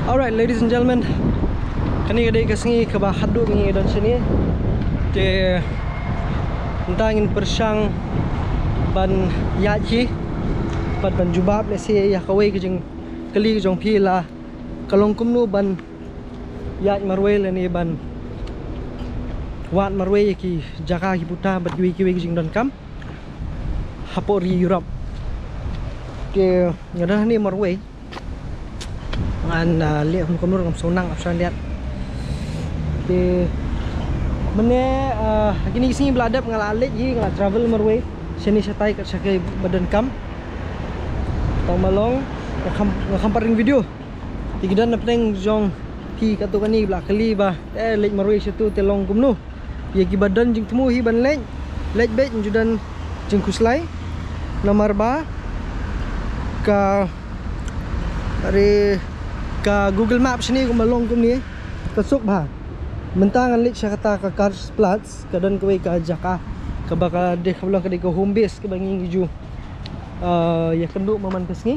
Alright, ladies and gentlemen, kani kadai kasngi kaba hadu ngi dan sini. Te entangin persang ban yaji ban jubab le se ya kawai kijing kali kijong pila kalong kumnu ban yaj marwe le ni ban wat marwe ki jaka ki puta bat kiwi kijing dan kam hapori Europe. Te ngadah ni marwe an lihat kumur ngam sonang afsan lihat di mene gini sini beladap ngalalek ji ngala travel marwe sini satai kat sakai badan kam tang malong ngakamparing video tigidan napeng jong pi katukani bla kali ba lek marwe situ telong kumnu ye ki badan jing temu hi ban lek bet judan jing kuslai nomor ba ka are ka Google Maps ni ko malong kum ni kasuk ba mentangan lik syakata ka Cars Plus kadan kawai ka jaka ka baka de kablang ka de ko home base ka banging ju ya kenduk maman kasngi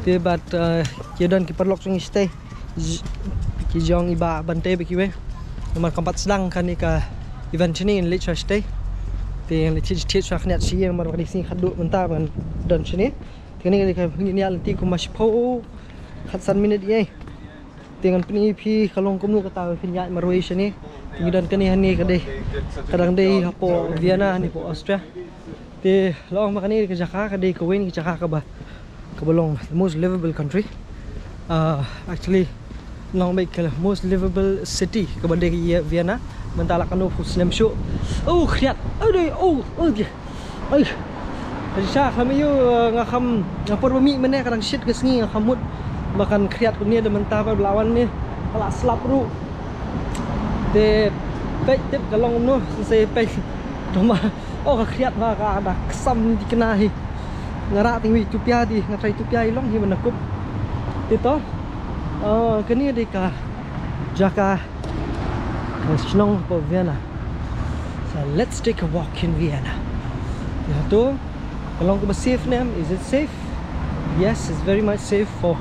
te bat kedan ki perlok sing stay ki jong iba bante be ki we nomor kampat sedang kan ni ka event ni lik stay te lik tit sak net si nomor ka di sini khaduk mentah ban dan sini kini ka ni alti ko maspo Khatsan minit ye dengan peni pi kalong kumnu kata pinyat marway sini tinggidan kani hani kadai kadang dei hapo Vienna ni po Austria te long makani ke Jakarta kadai ko wen ke Jakarta ba kabalong the most livable country actually long baik ke most livable city ke badai Vienna mentala kanu slam show oh khiat aduh ai Aisyah kami yu ngakam ngapor bami mana kadang shit ke sengi ngakamut makan kriat ko niya demen tapa belawan ni ala slap ru de pe tip kalong no se pe doma oh kriat ba ka ada kesam dikenahi ngara tingwi tupia di ngatrai tupia ilong hi menakup tito kani de ka jaka snong po Vienna. So let's take a walk in Vienna. Ya tu kalong ko ba safe name, is it safe? Yes, it's very much safe for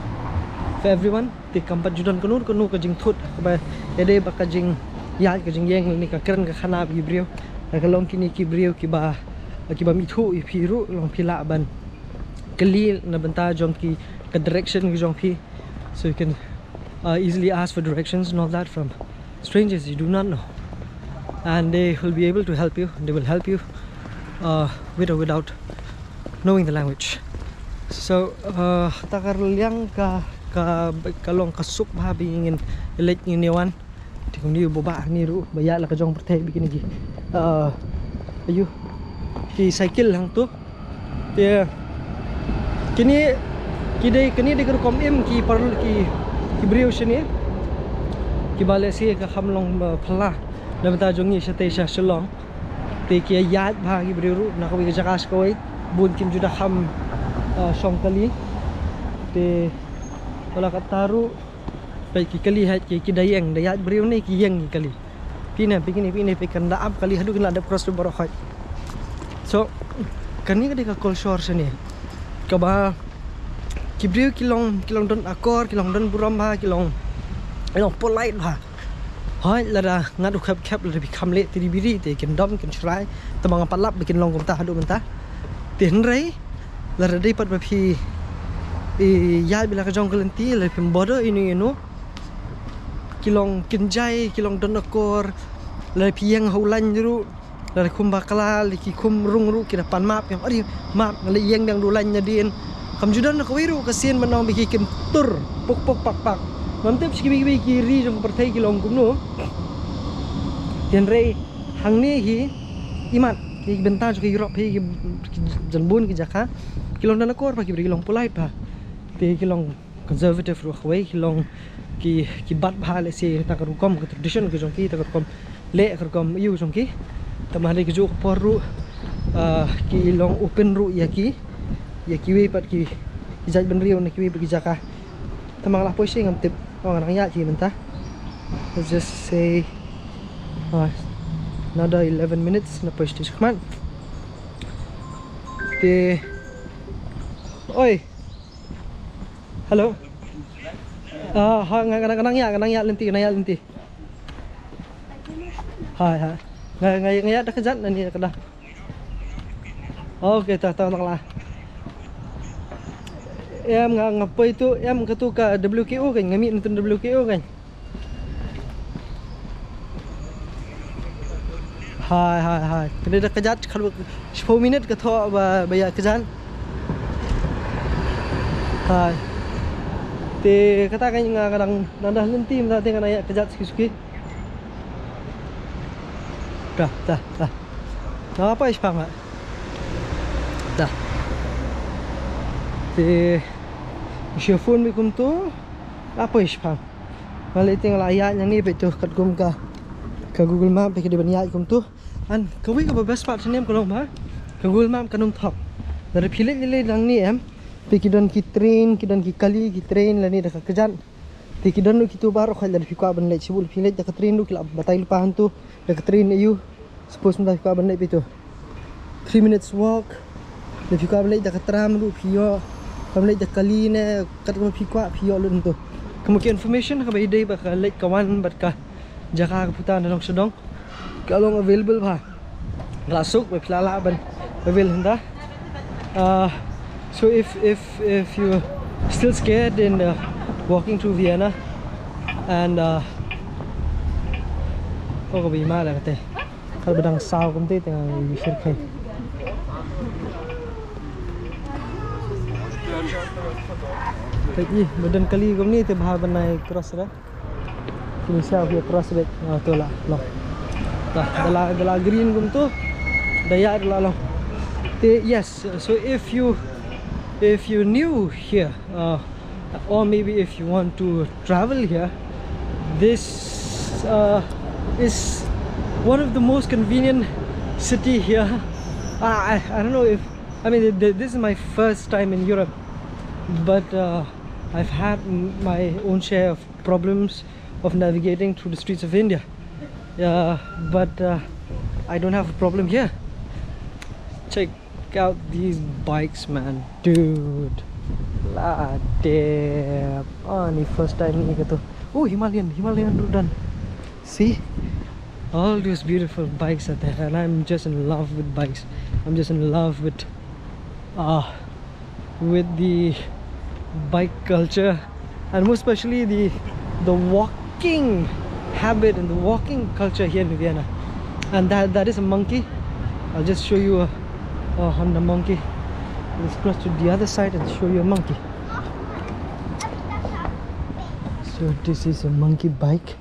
everyone. Ti kampat judan kanu ka jing thut ba ede ba ka jing ya ka jing yeng ni ka keren ka khana bi brio ka long kini ki brio ki ba mithu i phiru long phila ban kali na banta jong ki ka direction ki jong phi so you can easily ask for directions and all that from strangers you do not know, and they will be able to help you. They will help you with or without knowing the language. So takar liang ka kalong kasuk ba bingin elek ni newan tikum ni boba ni ru baya la ka jong pertai bikin gi ayu ki cycle hang tu te kini kini de kom im ki par ki brio sini ki bale si ka khamlong phla na bata jong ni sate sha shalong te ki yat ba ki brio ru na ko bi jakas ko bun kim juda kham song kali te kalau kataru baik kali hat ki dayang dayat beriu ni ki yang kali pina begini pikan daap kali hadu kena ada cross baru khat so kani ka call shore sini ka ba ki beriu kilong don akor kilong don buram ba kilong polite ba hai lada ngadu khap lada bikam le tiri biri te ken dom ken chrai tamang palap bikin long kumta hadu menta tin rai lada dai pat ba phi ya bila ka jong kelenti le pem bodo ini kilong kinjai kilong donakor le piang haulan juru le kum bakala le ki kum rung ru kira pan map yang ari map le yeng dang dulan nyadin kam judan ka wiru kasien manong biki kim tur pok pak mamtep ski kiri jong pertai kilong kumno tian rei hang ni hi imat ki bentar ki Europe hi janbun ki jaka kilong donakor pa ki kilong polai pa te kilong conservative ru khwai kilong ki bat bha le se ta karu kom tradition ke jong ki ta karu kom le karu kom yu jong ki tamale ke ju por ru ki long open ru ya ki we pat ki jaj ben riu ne ki we ki jaka tamang la poisi ngam tip ong nang ya chi menta. Let's just say another 11 minutes na poisi man te oi. Hello. Ngang ya lenti. Hai. Ngang dah kejat nanti kedah. Okay, tahu lah. Em ngapa itu em ketu ke WKO kan ngami nonton WKO kan. Hai. Kena dah kejat kalau 10 minit ke tho bayar kejat. Hai. Te kata kan kadang nandah lenti minta tengah naik kejat sikit-sikit. Dah. Nah, apa is pang? Dah. Te phone bikum tu apa is pang? Balik tengok ayat yang ni betul kat gum ka Google Map ke di banyak kum tu. An kawi ka best part ni em kalau mah. Google Map kanum top. Dari pilih lang ni em. Kidan ki train kali ki train la ni dah kejan. Kidan lu kitu baru khal dari fikwa ban lek sibul pilih dah train lu kila batai lupa hantu dah train you suppose menda fikwa ban lek itu 3 minutes walk dah fikwa ban lek dah tram lu pio ban lek dah kali ne kat fikwa pio lu tu kemudian information ka bai ba ka lek kawan bat ka jaka ka putan dong sedong kalau available ba lasuk ba pilala ban avail henda so if you still scared in walking through Vienna and có bị ma là cái kalau bedang sao cũng thế tengah bisir kai tadi badan kali kom ni te bahar banai cross ra kini siap dia cross back tu lah loh dah green kom tu daya lah yes so if you new here or maybe if you want to travel here, this is one of the most convenient city here. I don't know if this is my first time in Europe, but I've had my own share of problems of navigating through the streets of India. But I don't have a problem here. Check out these bikes, man, dude. Lah damn. Ni first time ni kata. Oh, Himalayan Rudan. See all those beautiful bikes out there, and I'm just in love with bikes. I'm just in love with the bike culture, and most especially the walking habit and the walking culture here in Vienna. And that is a monkey. I'll just show you a Honda monkey. Let's cross to the other side and show you a monkey. So this is a monkey bike.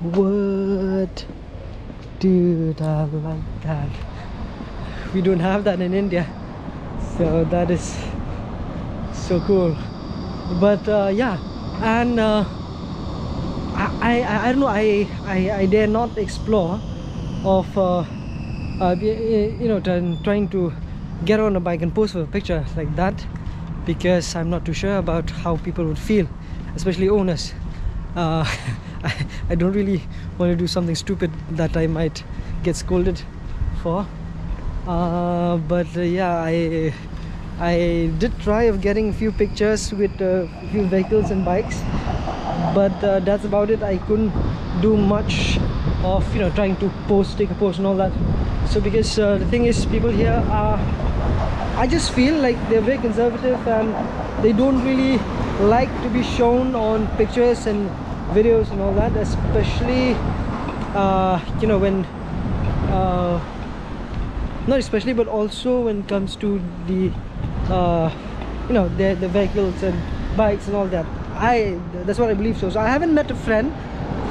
What? Dude, I like that. We don't have that in India, so that is so cool. But yeah, and I don't know, I dare not explore of trying to get on a bike and pose for a picture like that, because I'm not too sure about how people would feel, especially owners. I don't really want to do something stupid that I might get scolded for. But yeah, I did try of getting a few pictures with a few vehicles and bikes, but that's about it. I couldn't do much of trying to take a pose and all that. So because the thing is, people here are, I just feel like they're very conservative and they don't really like to be shown on pictures and videos and all that, especially when not especially, but also when it comes to the the vehicles and bikes and all that. That's what I believe. So I haven't met a friend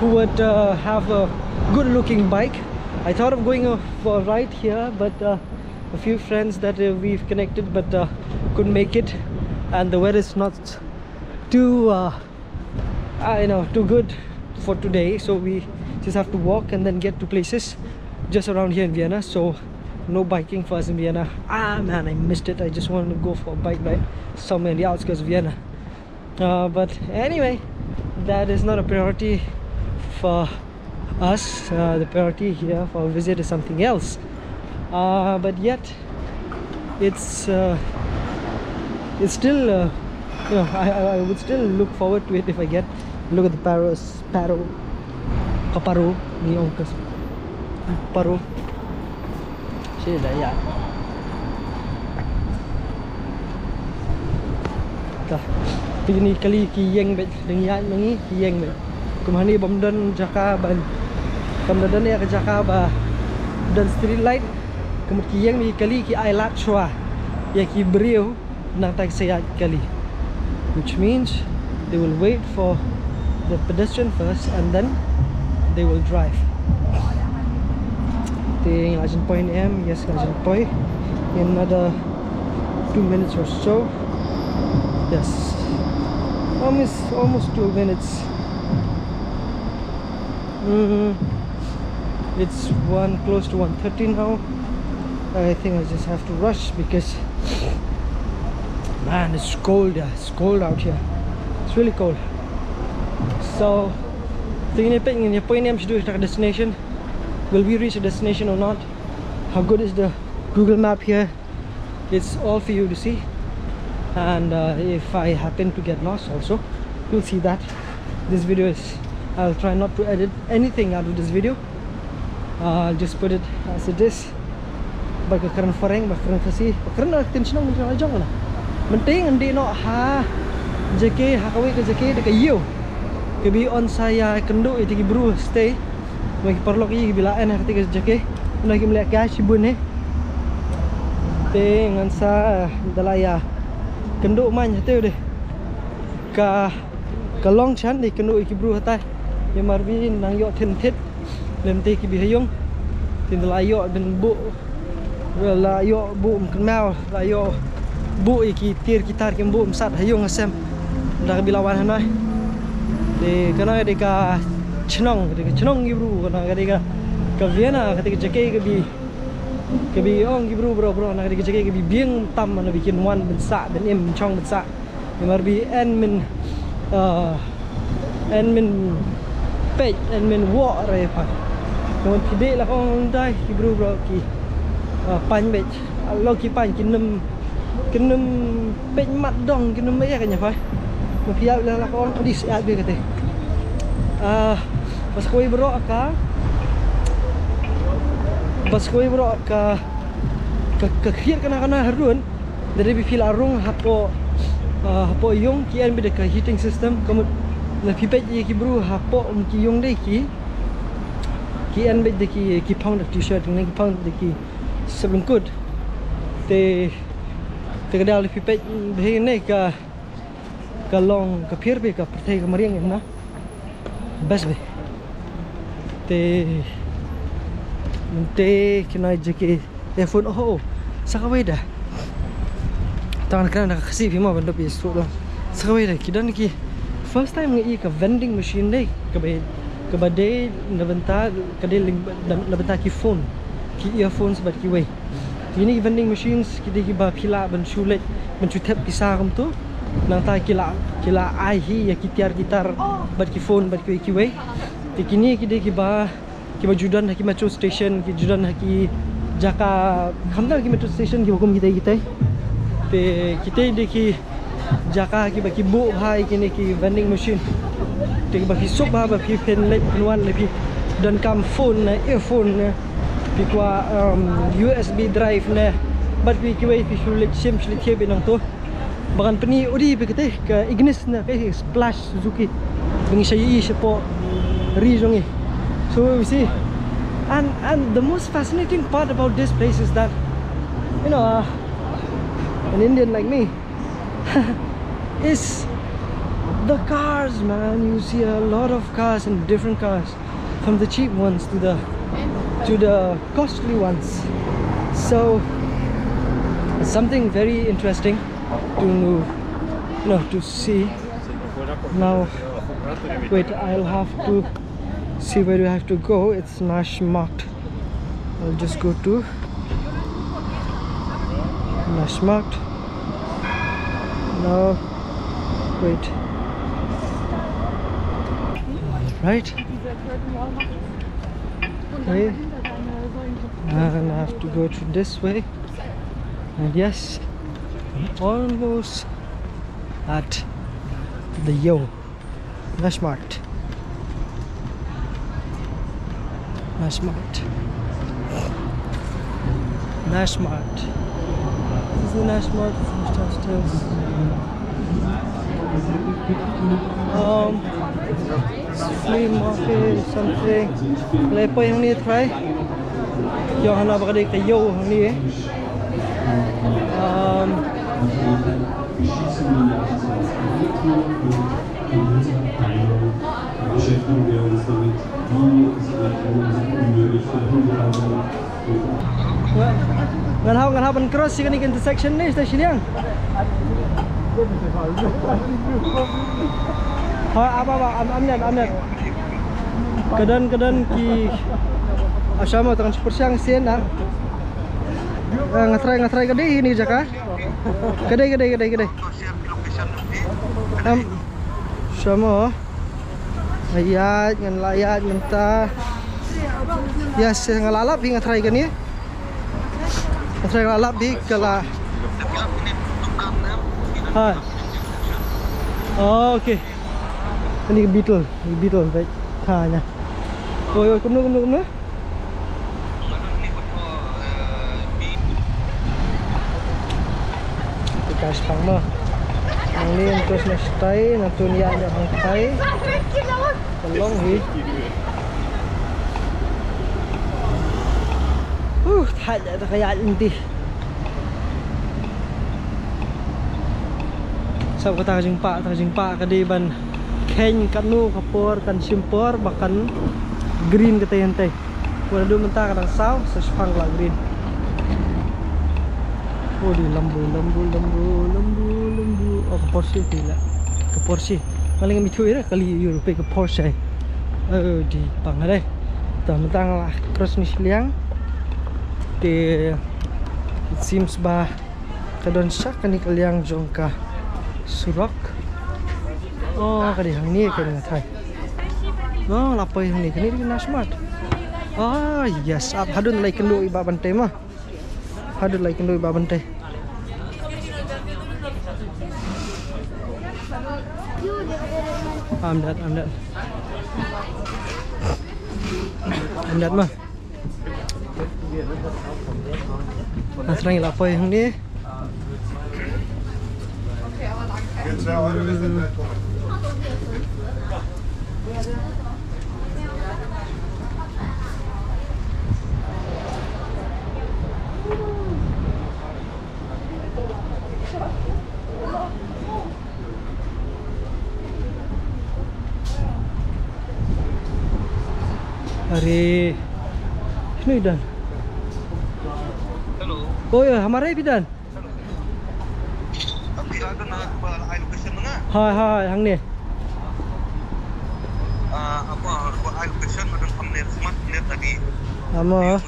who would have a good looking bike. I thought of going for a ride here, but a few friends that we've connected, but couldn't make it, and the weather is not too too good for today, so we just have to walk and then get to places just around here in Vienna. So no biking for us in Vienna. Man, I missed it. I just wanted to go for a bike ride somewhere in the outskirts of Vienna, but anyway, that is not a priority for us. The priority here for our visit is something else, but yet it's still you know, I would still look forward to it if I get. Look at the Kaparu ni ongkas paru. Sila ya. Tah, ini kali kiyeng bet dengan mengi kiyeng bet. Kumani bomdan Jakaban. Bomdan ya ke Jakaba dan street light. Kemudian kiyeng ni kali ki ailat shwa. Ya ki beriu nang tak sayat kali. Which means they will wait for the pedestrian first and then they will drive. The Legend Point M, yes, Legend Point. In another 2 minutes or so. Yes, almost 2 minutes. It's close to 1:30 now. I think I just have to rush because, man, it's cold. Yeah, it's cold out here. It's really cold. So, tingin niya point niya to the destination. Will we reach the destination or not? How good is the Google map here? It's all for you to see. And if I happen to get lost also, you'll see that. This video is, I'll try not to edit anything out of this video. I'll just put it as it is. Bagi keren foreng, bagi keren kasih, keren nak tension nak macam ajang lah. Penting andi no ha, JK ha kawin ke JK dekat you. Kebi on saya kendo itu bro stay. Bagi perlu lagi bilaan ketika JK, nak melihat cash bun eh. Dengan sa dalaya kendo man jatuh deh. Ka long chan di kendo iki bro hatai. Yang marbi nang yo tentet, lemte ki bihayong. Tindalayo ben bu. La yo bu kenal la yo bu iki tir kitar kem bu sat hayung asem dah bilawan hanai de kana de ka chnong gibru kana de ka viena ketika jake ke bi ong gibru bro na de jake ke bi bieng tam na bikin wan ben sa ben em chong ben sa mar bi en min page en min wo re pa kon kide la kong dai gibru bro ki pan bej lo ki pan kinum pej mat dong kinum ya kan ya pai mo pia la ko on dis ya be kate pas koi bro ka khir kana harun dari bi fil arung hapo yung ki en be de ka heating system kamu la pi pej ki bro hapo ki yung dei ki en be de ki pound of t-shirt ni ki pound de ki sebelengkut te kedal pi pej behine ka long ka phir be ka perthai ka mariang na bas be te kena jeke phone oh sakawai dah tangan kan nak kasih bima benda pi so lah sakawai dah kidan ki first time ngi ka vending machine dei ka badai na benta ka de na benta ki phone ki earphones bat ki way ini vending machines ki ba phila ban shulet ban chuthep pisa kam tu nang ta kila ai hi ya ki tiar gitar bat ki phone bat ki way ti kini ki ba judan ki metro station ki judan ki jaka khamda ki metro station ki hukum kita te kita de ki jaka ki ba ki bu hai kini ki vending machine te ba ki sok ba ki pen let wan le ki dan kam phone na earphone pi kwa USB drive na bat pi ki way pi shulit sim shulit ke binang to bagan pani odi pe kete ka Ignis na ke splash Suzuki bengi sayi sepo rizongi so we see and the most fascinating part about this place is that you know an Indian like me is the cars, man. You see a lot of cars and different cars from the cheap ones to the costly ones. So it's something very interesting to see. Now wait, I'll have to see where do I have to go. It's Nashmarkt. I'll just go to Nashmarkt. No, wait. Right. Okay. And I have to go through this way. And yes, almost at the Yo Nashmart. Nashmart. Nashmart. This is the Nashmart flea market something. Lepo yang ni try. Yang hana bakal ke Yo yang ni Beschäftigen wir uns damit, wie es vielleicht unmöglich kann. Ngan hau cross sih kan intersection ni station yang. Apa amnet. Kedan ki asama tang persiang sen dah. Ngatrai gede ini jaka. Gede. Sama. Ayat ngan layat ngenta. Ya ngalalap hingga try kan ni. Ngatrai ngalalap di kala. Ha. Oh, okey. Ini Beetle baik. Hanya. Oi, kumno. Kita sekarang mah. Ang ni terus na stay, natunya ada ang stay. Tolong hi. Tak ada kayak inti. Sa ko ta jingpa kadi ban ken kanu kapor kan simpor bahkan green kata yantai. Wala do menta kadang saw sa spangla green. Oh di lambu. Oh ke Porsche pula. Ke Porsche. Paling kami tu kali Europe ke Porsche. Di pangadai. Mentang lah cross ni siliang. It seems bah kadon syak ni kaliang jongka Surak. Oh kadi hang ni kan ngatai. Oh lapai hang ni kan ni Nashmart. Ah yes, up hadun lai kendo iba bantai mah. Hadun lai kendo iba bantai. I'm that mah. Nasrang lapo yang ni. Hari ini dan. Hello. Oh ya, hamarai bidan. Tapi ada nak buat location mana? Hai, hang ni. Apa buat location ada thumbnail smart lihat tadi. Ama.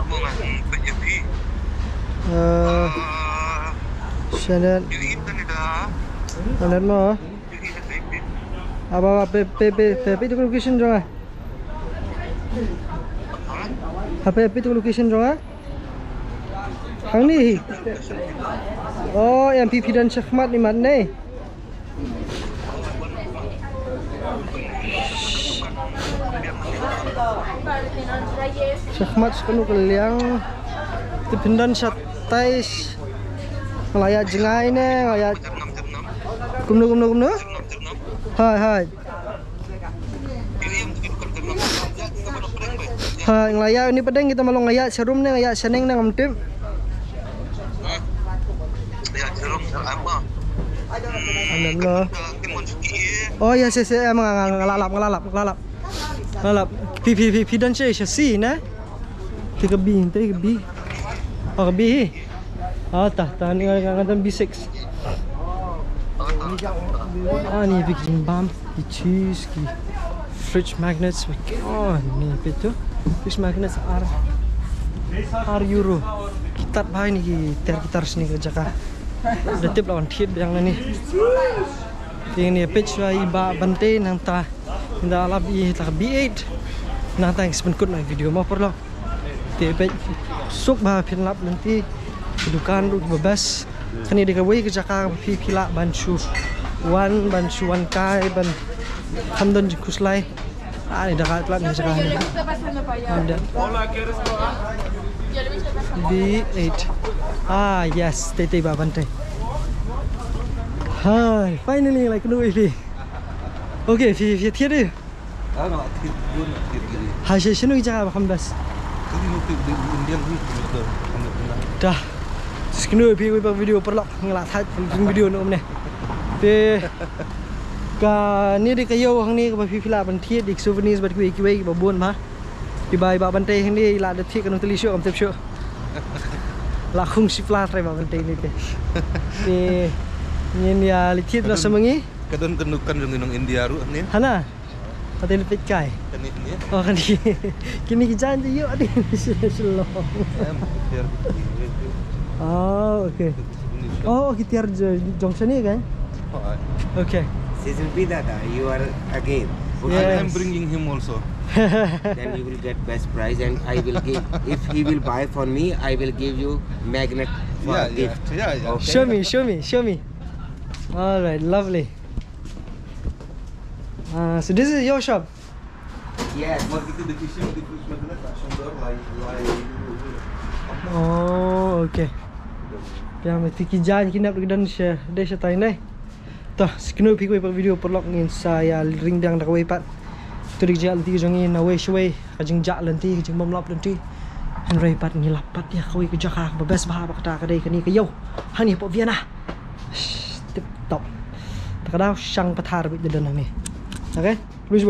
Apa nak PJP? Channel. Di internet dah. Channel mo. Di SAP. Apa PP tu location jong ah. Apa tu location jong ah. Hang ni. Oh, yang PP dan Syahmat ni mana? Syahmat sekanu keliang dipindan satais ngelayak jengai ni ngelayak kumno hai ngelayak ni pedeng kita malu ngelayak serum ni ngelayak seneng ni ngamtim Ya, serum apa? Alhamdulillah. Oh ya saya ngelalap pipi dan saya si nah tiga B oh B tah ni ngatan B6 ni bikin bam cheese ki fridge magnets oh ni betul fridge magnets R euro kitat bahai ni gitar sini kerja kah detip lawan tip yang ni ini pitch iba bantai nang ta inda alab I ta B8 nang ta expenkut na video mo perlo te pitch suk ba pin lap nanti dukan lu bebas Kani di kawai ke Jakarta pi pila bansu wan kai ban hamdan kuslai. Ini dekat pula ni Jakarta. Ada. B8. Yes, tete ba bantai. Hi, finally like no if. Okay, fi thiệt đi. Hai sẽ xin Jakarta ba 15. Dah. Sekenu pi we video perlok ngelak thai video nữa này. Pe ka ni di kayo hang ni ka pi pila ban thiệt dik souvenirs bat kui kui ba buôn ma. Di bai ba ban tei hang ni la de thiệt kan teli show am tep show. La khung sipla trai ba ban tei ni te. Pe nyen ya li thiệt la semengi. Kadon kenukan dengan India ru ni. Hana. Patel pet kai. Kan ni. Oh kan ni. Kini kijan je yo adi slow. Oh, okay. Oh, kita junction ni kan? Okay. This will be that you are again. Yes. I'm bringing him also. Then you will get best price, and I will give. If he will buy for me, I will give you magnet for gift. Yeah. Okay. Show me. All right, lovely. So this is your shop. Yes. Oh, okay. Yang mesti kijan kinap dan share desa tain dai. Toh, sekenu pi koi video perlok ngin saya ring dang dak wei pat. Tu dik jal ti jongin na wei shwei, kajing jak lenti, kajing mom lop lenti. Han rei pat ni lapat ya koi ke Jakarta ba best ba kata ka dai kani ke yo. Han ni po Vienna. Tip top. Tak ada sang pathar bi dan ni. Okay? Please